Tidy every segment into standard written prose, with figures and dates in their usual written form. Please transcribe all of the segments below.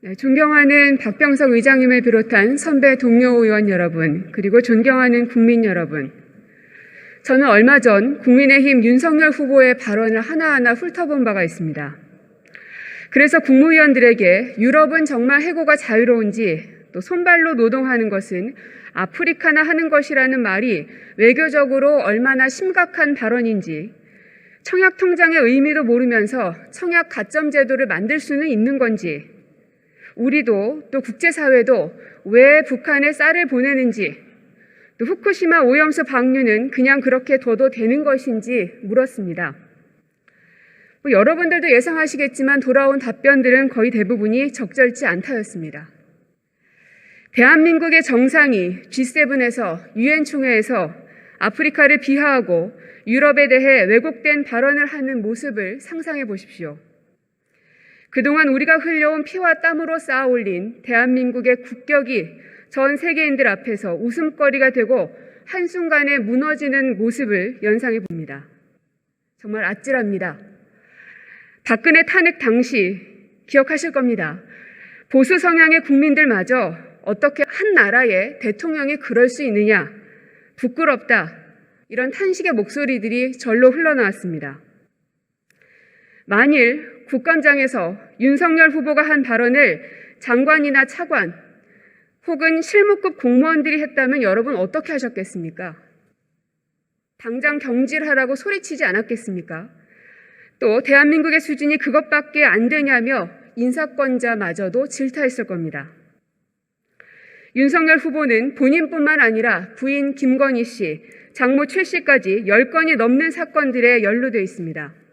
네, 존경하는 박병석 의장님을 비롯한 선배 동료 의원 여러분, 그리고 존경하는 국민 여러분. 저는 얼마 전 국민의힘 윤석열 후보의 발언을 하나하나 훑어본 바가 있습니다. 그래서 국무위원들에게 유럽은 정말 해고가 자유로운지, 또 손발로 노동하는 것은 아프리카나 하는 것이라는 말이 외교적으로 얼마나 심각한 발언인지, 청약 통장의 의미도 모르면서 청약 가점 제도를 만들 수는 있는 건지, 우리도 또 국제사회도 왜 북한에 쌀을 보내는지, 또 후쿠시마 오염수 방류는 그냥 그렇게 둬도 되는 것인지 물었습니다. 여러분들도 예상하시겠지만 돌아온 답변들은 거의 대부분이 적절치 않다였습니다. 대한민국의 정상이 G7에서 UN 총회에서 아프리카를 비하하고 유럽에 대해 왜곡된 발언을 하는 모습을 상상해 보십시오. 그동안 우리가 흘려온 피와 땀으로 쌓아 올린 대한민국의 국격이 전 세계인들 앞에서 웃음거리가 되고 한순간에 무너지는 모습을 연상해 봅니다. 정말 아찔합니다. 박근혜 탄핵 당시 기억하실 겁니다. 보수 성향의 국민들마저 어떻게 한 나라의 대통령이 그럴 수 있느냐, 부끄럽다, 이런 탄식의 목소리들이 절로 흘러나왔습니다. 만일 국감장에서 윤석열 후보가 한 발언을 장관이나 차관 혹은 실무급 공무원들이 했다면 여러분 어떻게 하셨겠습니까? 당장 경질하라고 소리치지 않았겠습니까? 또 대한민국의 수준이 그것밖에 안 되냐며 인사권자마저도 질타했을 겁니다. 윤석열 후보는 본인뿐만 아니라 부인 김건희 씨, 장모 최 씨까지 10건이 넘는 사건들에 연루되어 있습니다.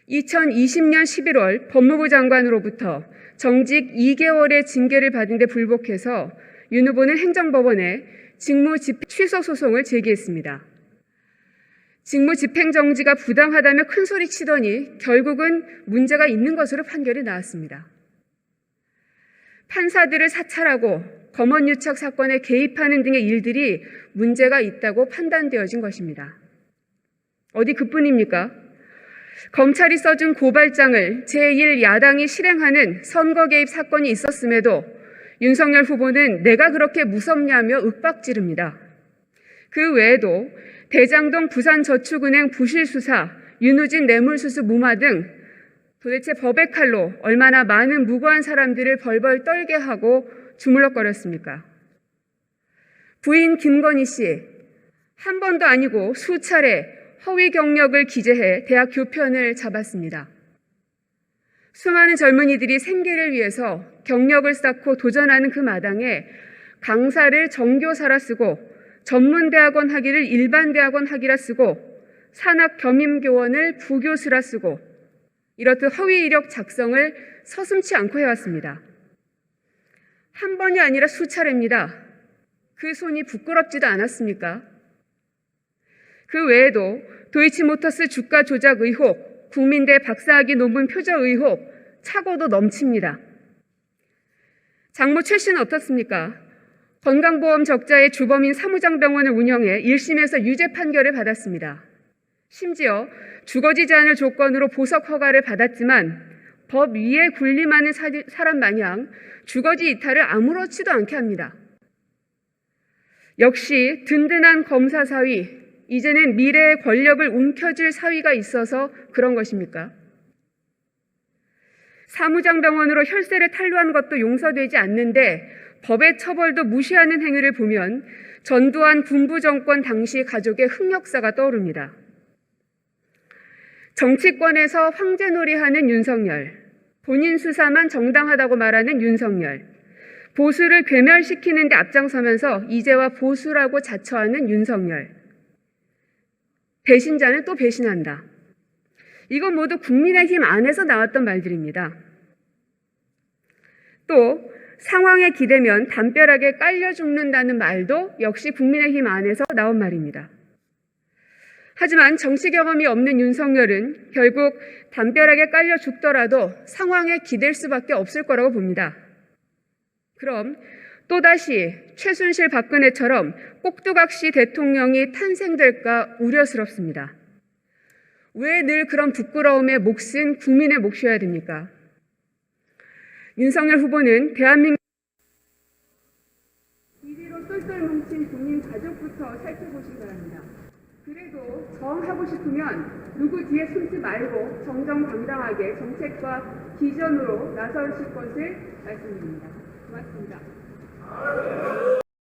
2020년 11월 법무부 장관으로부터 정직 2개월의 징계를 받은 데 불복해서 윤 후보는 행정법원에 직무집행 취소 소송을 제기했습니다. 직무집행정지가 부당하다며 큰소리 치더니 결국은 문제가 있는 것으로 판결이 나왔습니다. 판사들을 사찰하고 검언유착 사건에 개입하는 등의 일들이 문제가 있다고 판단되어진 것입니다. 어디 그뿐입니까? 검찰이 써준 고발장을 제1야당이 실행하는 선거 개입 사건이 있었음에도 윤석열 후보는 내가 그렇게 무섭냐며 윽박지릅니다. 그 외에도 대장동 부산저축은행 부실수사, 윤우진 뇌물수수 무마 등 도대체 법의 칼로 얼마나 많은 무고한 사람들을 벌벌 떨게 하고 주물럭거렸습니까? 부인 김건희 씨, 한 번도 아니고 수차례 허위 경력을 기재해 대학 교편을 잡았습니다. 수많은 젊은이들이 생계를 위해서 경력을 쌓고 도전하는 그 마당에 강사를 정교사라 쓰고 전문대학원 학위를 일반대학원 학위라 쓰고 산학겸임교원을 부교수라 쓰고 이렇듯 허위 이력 작성을 서슴지 않고 해왔습니다. 한 번이 아니라 수차례입니다. 그 손이 부끄럽지도 않았습니까? 그 외에도 도이치모터스 주가 조작 의혹, 국민대 박사학위 논문 표절 의혹, 차고도 넘칩니다. 장모 최 씨는 어떻습니까? 건강보험 적자의 주범인 사무장병원을 운영해 1심에서 유죄 판결을 받았습니다. 심지어 주거지지 않을 조건으로 보석 허가를 받았지만 법 위에 군림하는 사람 마냥 주거지 이탈을 아무렇지도 않게 합니다. 역시 든든한 검사 사위, 이제는 미래의 권력을 움켜쥘 사위가 있어서 그런 것입니까? 사무장병원으로 혈세를 탈루한 것도 용서되지 않는데 법의 처벌도 무시하는 행위를 보면 전두환 군부 정권 당시 가족의 흑역사가 떠오릅니다. 정치권에서 황제놀이하는 윤석열, 본인 수사만 정당하다고 말하는 윤석열, 보수를 괴멸시키는 데 앞장서면서 이제와 보수라고 자처하는 윤석열, 배신자는 또 배신한다. 이건 모두 국민의힘 안에서 나왔던 말들입니다. 또 상황에 기대면 담벼락에 깔려 죽는다는 말도 역시 국민의힘 안에서 나온 말입니다. 하지만 정치 경험이 없는 윤석열은 결국 담벼락에 깔려 죽더라도 상황에 기댈 수밖에 없을 거라고 봅니다. 그럼 또다시 최순실 박근혜처럼 꼭두각시 대통령이 탄생될까 우려스럽습니다. 왜 늘 그런 부끄러움에 몫은 국민의 몫이어야 됩니까? 윤석열 후보는 대한민국 이리로 똘똘 뭉친 본인 가족부터 살펴보시기 바랍니다. 그래도 정하고 싶으면 누구 뒤에 숨지 말고 정정당당하게 정책과 비전으로 나서실 것을 말씀드립니다. 고맙습니다.